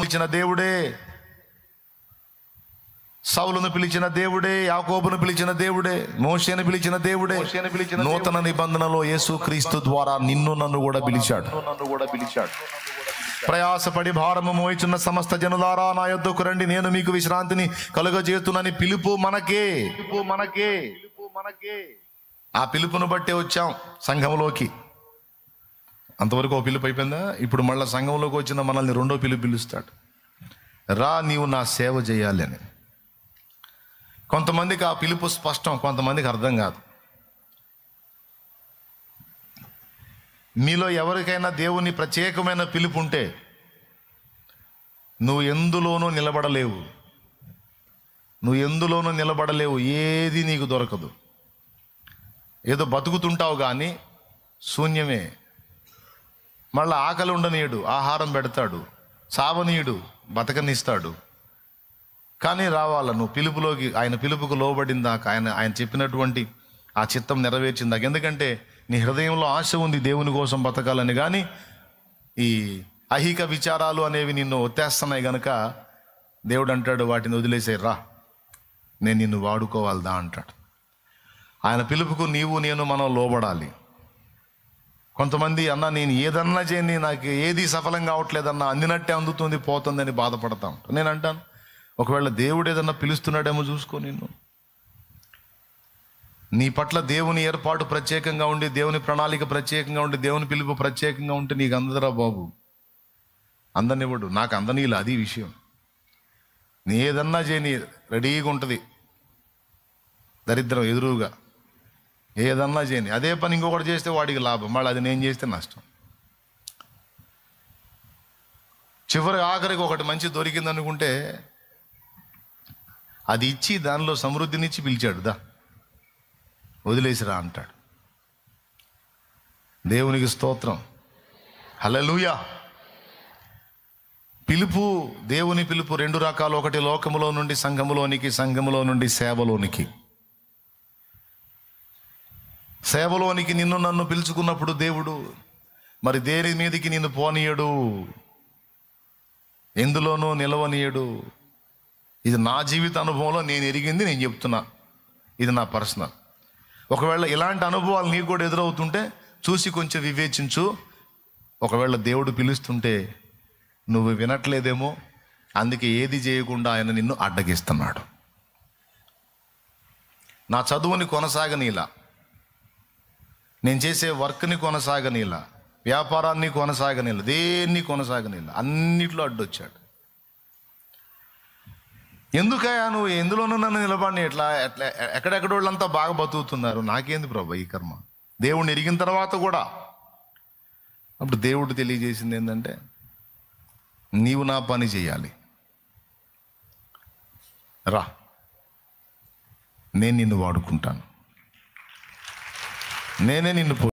పిలిచిన దేవుడే, సౌలును పిలిచిన దేవుడే, యాకోబును పిలిచిన దేవుడే, మోషేను పిలిచిన దేవుడే. నూతన నిబంధనలో యేసుక్రీస్తు ద్వారా నిన్ను నన్ను కూడా పిలిచాడు. ప్రయాసపడి భారము మోయిచున్న సమస్త జనులారా నా యొద్దకు రండి, నేను మీకు విశ్రాంతిని కలుగజేస్తున్నని పిలుపు మనకే. ఆ పిలుపును బట్టే వచ్చాం సంఘంలోకి. అంతవరకు ఓ పిలుపు అయిపోయిందా? ఇప్పుడు మళ్ళీ సంఘంలోకి వచ్చిన మనల్ని రెండో పిలుస్తాడు. రా, నీవు నా సేవ చేయాలి అని. కొంతమందికి ఆ పిలుపు స్పష్టం, కొంతమందికి అర్థం కాదు. మీలో ఎవరికైనా దేవుని ప్రత్యేకమైన పిలుపు ఉంటే నువ్వు ఎందులోనూ నిలబడలేవు, ఏది నీకు దొరకదు. ఏదో బతుకుతుంటావు కానీ శూన్యమే. మళ్ళీ ఆకలి ఉండనీయుడు, ఆహారం పెడతాడు, సావనీయుడు, బతకనిస్తాడు. కానీ రావాల నువ్వు పిలుపులోకి, ఆయన పిలుపుకు లోబడిందాక, ఆయన చెప్పినటువంటి ఆ చిత్తం నెరవేర్చిందాక. ఎందుకంటే నీ హృదయంలో ఆశ ఉంది దేవుని కోసం బతకాలని. కానీ ఈ అహిక విచారాలు అనేవి నిన్ను ఒత్తేస్తున్నాయి గనక దేవుడు అంటాడు, వాటిని వదిలేసే, రా, నేను నిన్ను వాడుకోవాలదా అంటాడు. ఆయన పిలుపుకు నీవు నేను మనం లోబడాలి. కొంతమంది అన్న నేను ఏదన్నా చేయని, నాకు ఏది సఫలం కావట్లేదన్నా, అందినట్టే అందుతుంది పోతుందని బాధపడతాం. నేను అంటాను, ఒకవేళ దేవుడు ఏదన్నా పిలుస్తున్నాడేమో చూసుకో. నీ పట్ల దేవుని ఏర్పాటు ప్రత్యేకంగా ఉండి, దేవుని ప్రణాళిక ప్రత్యేకంగా ఉండి, దేవుని పిలుపు ప్రత్యేకంగా ఉంటే నీకు అందరా బాబు, అందనివ్వడు. నాకు అందనీలా, అది విషయం. నీ ఏదన్నా చేయని రెడీగా ఉంటుంది దరిద్రం ఎదురుగా. ఏదన్నా చేయని అదే పని ఇంకొకటి చేస్తే వాడికి లాభం, మళ్ళీ అది నేను చేస్తే నష్టం. ఆఖరికి ఒకటి మంచి దొరికింది అనుకుంటే అది ఇచ్చి దానిలో సమృద్ధినిచ్చి పిలిచాడు, దా వదిలేసిరా అంటాడు. దేవునికి స్తోత్రం, హల్లెలూయా. పిలుపు, దేవుని పిలుపు రెండు రకాలు. ఒకటి లోకములో నుండి సంఘములోనికి, సంఘములో నుండి సేవలోనికి. సేవలోనికి నిన్ను నన్ను పిలుచుకున్నప్పుడు దేవుడు మరి దేని మీదకి నిన్ను పోనీయడు, ఎందులోనూ నిలవనీయడు. ఇది నా జీవిత అనుభవంలో నేను ఎరిగింది, నేను చెప్తున్నా, ఇది నా పర్సనల్. ఒకవేళ ఇలాంటి అనుభవాలు నీకు కూడా ఎదురవుతుంటే చూసి కొంచెం వివేచించు. ఒకవేళ దేవుడు పిలుస్తుంటే నువ్వు వినట్లేదేమో, అందుకే ఏది చేయకుండా ఆయన నిన్ను అడ్డగిస్తున్నాడు. నా చదువుని కొనసాగనీలా, నేను చేసే వర్క్ని కొనసాగనీలా, వ్యాపారాన్ని కొనసాగనీలా, దేన్ని కొనసాగనీలా, అన్నిట్లో అడ్డొచ్చాడు. ఎందుకయ్యా నువ్వు ఎందులోనూ నన్ను నిలబడి ఎట్లా ఎక్కడెక్కడోళ్ళంతా బాగా బతుకుతున్నారు, నాకేంది ప్రభు ఈ కర్మ? దేవుడిని ఎరిగిన తర్వాత కూడా అప్పుడు దేవుడు తెలియజేసింది ఏంటంటే, నీవు నా పని చేయాలి, రా, నేను నిన్ను వాడుకుంటాను, నేనే నిన్ను